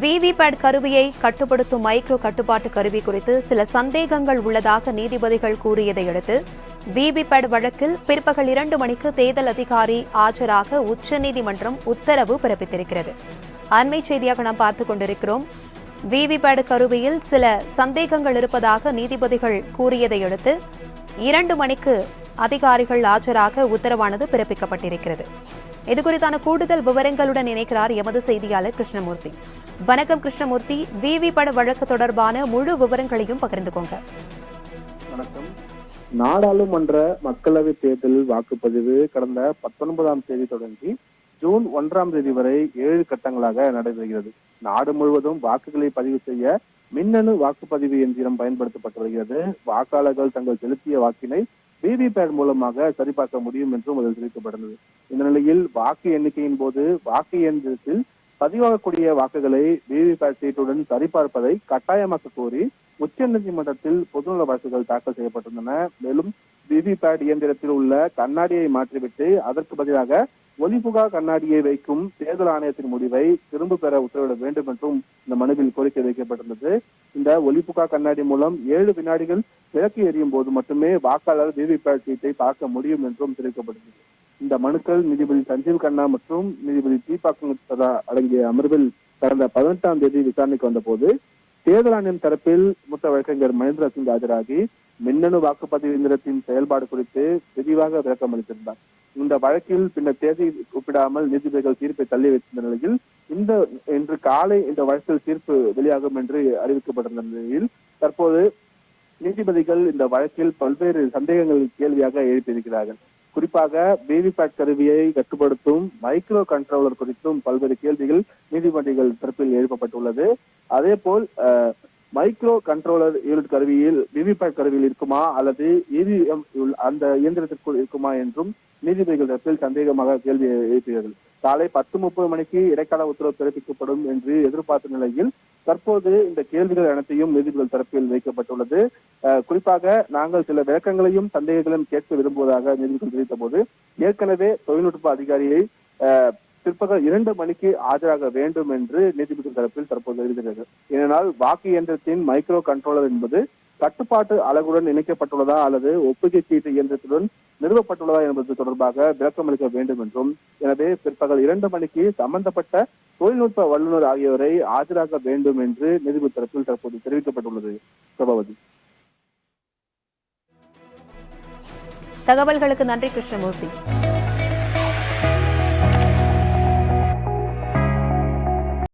VVPAT கருவியை கட்டுப்படுத்தும் micro கட்டுப்பாட்டு கருவி குறித்து சில சந்தேகங்கள் உள்ளதாக நீதிபதிகள் கூறியதை அடுத்து விவிபேட் வழக்கில் பிற்பகல் 2 மணிக்கு தேர்தல் அதிகாரி ஆஜராக உச்சநீதிமன்றம் உத்தரவு பிறப்பித்திருக்கிறது. அண்மை செய்தியாக நாம் பார்த்துக் கொண்டிருக்கிறோம். விவிபேட் கருவியில் சில சந்தேகங்கள் இருப்பதாக நீதிபதிகள் கூறியதை அடுத்து 2 மணிக்கு அதிகாரிகள் ஆஜராக உத்தரவானது பிறப்பிக்கப்பட்டிருக்கிறது. இதுகுறித்தான கூடுதல் விவரங்களுடன் இணைக்கிறார் எமது செய்தியாளர் கிருஷ்ணமூர்த்தி. வணக்கம் கிருஷ்ணமூர்த்தி, விவிபேட் வழக்கு தொடர்பான முழு விவரங்களையும் பகிர்ந்து கொங்க. வணக்கம். நாடாளுமன்ற மக்களவை தேர்தல் வாக்குப்பதிவு கடந்த 19ஆம் தேதி தொடங்கி ஜூன் 1ஆம் தேதி வரை 7 கட்டங்களாக நடைபெறுகிறது. நாடு முழுவதும் வாக்குகளை பதிவு செய்ய மின்னணு வாக்குப்பதிவு எந்திரம் பயன்படுத்தப்பட்டு வருகிறது. வாக்காளர்கள் தங்கள் செலுத்திய வாக்கினை விவிபேட் மூலமாக சரிபார்க்க முடியும் என்றும் அதில் தெரிவிக்கப்பட்டது. இந்த நிலையில் வாக்கு எண்ணிக்கையின் போது வாக்கு இயந்திரத்தில் பதிவாகக்கூடிய வாக்குகளை விவிபேட் சீட்டுடன் சரிபார்ப்பதை கட்டாயமாக்க கோரி உச்சநீதிமன்றத்தில் பொதுநல வழக்குகள் தாக்கல் செய்யப்பட்டிருந்தன. மேலும் விவிபேட் இயந்திரத்தில் உள்ள கண்ணாடியை மாற்றிவிட்டு அதற்கு பதிலாக ஒளிபுகா கண்ணாடியை வைக்கும் தேர்தல் ஆணையத்தின் முடிவை திரும்ப பெற உத்தரவிட வேண்டும் என்றும் இந்த மனுவில் கோரிக்கை வைக்கப்பட்டுள்ளது. இந்த ஒளிபுகா கண்ணாடி மூலம் 7 வினாடிகள் விளக்கு எரியும் போது மட்டுமே வாக்காளர் விவிபேட் சீட்டை பார்க்க முடியும் என்றும் தெரிவிக்கப்பட்டது. இந்த மனுக்கள் நீதிபதி சஞ்சீவ் கண்ணா மற்றும் நீதிபதி தீபக் மிஸ்ரா அடங்கிய அமர்வில் கடந்த 18ஆம் தேதி விசாரணைக்கு வந்தபோது தேர்தல் ஆணையம் தரப்பில் மூத்த வழக்கறிஞர் மகேந்திர சிங் ஆஜராகி மின்னணு வாக்குப்பதிவு இயந்திரத்தின் செயல்பாடு குறித்து விரிவாக விளக்கம் அளித்திருந்தார். இந்த வழக்கில் பின்னர் தேதி ஒப்பிடாமல் நீதிபதிகள் தீர்ப்பை தள்ளி வைத்திருந்த நிலையில் இன்று காலை இந்த வழக்கில் தீர்ப்பு வெளியாகும் என்று அறிவிக்கப்பட்டிருந்த நிலையில் தற்போது நீதிபதிகள் இந்த வழக்கில் பல்வேறு சந்தேகங்கள் கேள்வியாக எழுப்பியிருக்கிறார்கள். குறிப்பாக விவிபேட் கருவியை கட்டுப்படுத்தும் மைக்ரோ கண்ட்ரோலர் குறித்தும் பல்வேறு கேள்விகள் நீதிபதிகள் தரப்பில் எழுப்பப்பட்டுள்ளது. அதே போல் மைக்ரோ கண்ட்ரோலர் யூனிட் கருவியில் விவிபேட் கருவியில் இருக்குமா அல்லது இவிஎம் அந்த இயந்திரத்திற்குள் இருக்குமா என்றும் நீதிபதிகள் தரப்பில் சந்தேகமாக கேள்வி எழுப்பினார்கள். காலை 10:30 மணிக்கு இடைக்கால உத்தரவு பிறப்பிக்கப்படும் என்று எதிர்பார்த்த நிலையில் தற்போது இந்த கேள்விகள் அனைத்தையும் நீதிபதிகள் தரப்பில் வைக்கப்பட்டுள்ளது. குறிப்பாக நாங்கள் சில விளக்கங்களையும் சந்தேகங்களையும் கேட்க விரும்புவதாக நீதிபதிகள் தெரிவித்த போது ஏற்கனவே தொழில்நுட்ப அதிகாரியை பிற்பகல் 2 மணிக்கு ஆஜராக வேண்டும் என்று நீதிபதிகள் தரப்பில் தற்போது தெரிவிக்கிறது. ஏனென்றால் வாக்கு இயந்திரத்தின் மைக்ரோ கண்ட்ரோலர் என்பது கட்டுப்பாட்டு அலகுடன் இணைக்கப்பட்டுள்ளதா அல்லது ஒப்புகை சீட்டு இயந்திரத்துடன் நிறுவப்பட்டுள்ளதா என்பது தொடர்பாக விளக்கம் அளிக்க வேண்டும் என்றும், எனவே பிற்பகல் 2 மணிக்கு சம்பந்தப்பட்ட தொழில்நுட்ப வல்லுநர் ஆகியோரை ஆஜராக வேண்டும் என்று நீதிபதி தரப்பில் தற்போது தெரிவிக்கப்பட்டுள்ளது. பிரபாவதி, தகவல்களுக்கு நன்றி கிருஷ்ணமூர்த்தி.